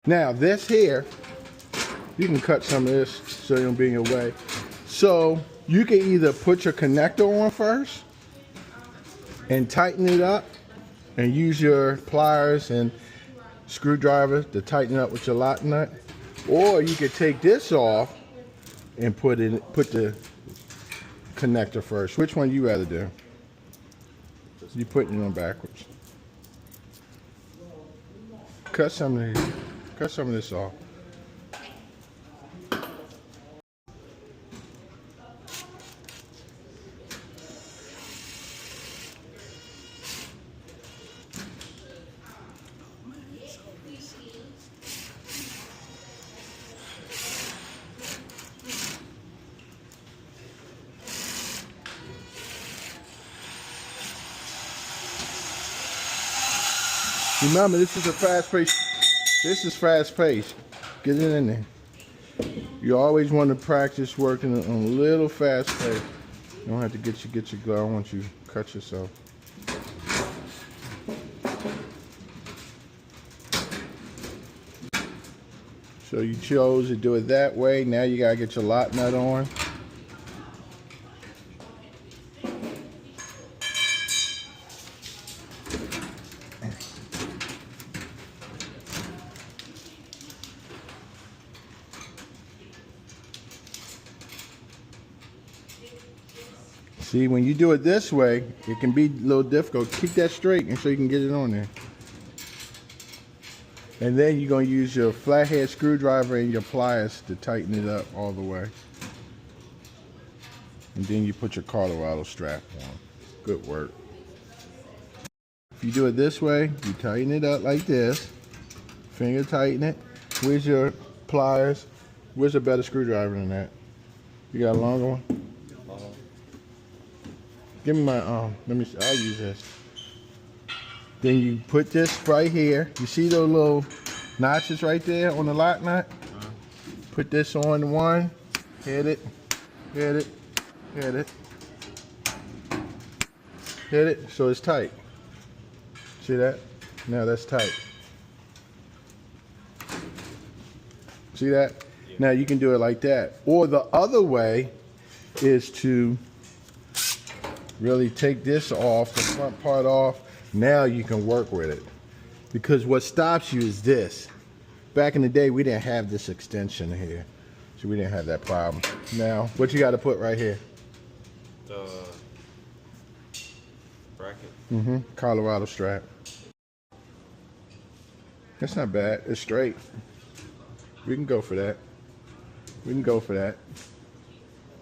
Now this here, you can cut some of this so it don't be in your way. So you can either put your connector on first and tighten it up and use your pliers and screwdriver to tighten it up with your lock nut. Or you could take this off and put the connector first. Which one you rather do? You putting it on backwards. Cut some of this off. Remember, this is a fast pace. This is fast paced. Get it in there. You always want to practice working on a little fast pace. You don't have to get your glove on once you cut yourself. So you chose to do it that way. Now you gotta get your lock nut on. See, when you do it this way, it can be a little difficult. Keep that straight and so you can get it on there. And then you're going to use your flathead screwdriver and your pliers to tighten it up all the way. And then you put your Colorado strap on. Good work. If you do it this way, you tighten it up like this. Finger tighten it. Where's your pliers? Where's a better screwdriver than that? You got a longer one? Give me my let me see. I'll use this. Then you put this right here. You see those little notches right there on the lock nut? Put this on one, hit it, hit it, hit it, hit it, so it's tight. See that? Now that's tight. See that? Now you can do it like that. Or the other way is to really take this off, the front part off. Now you can work with it. Because what stops you is this. Back in the day, we didn't have this extension here. So we didn't have that problem. Now, what you got to put right here? The bracket. Colorado strap. That's not bad. It's straight. We can go for that. We can go for that.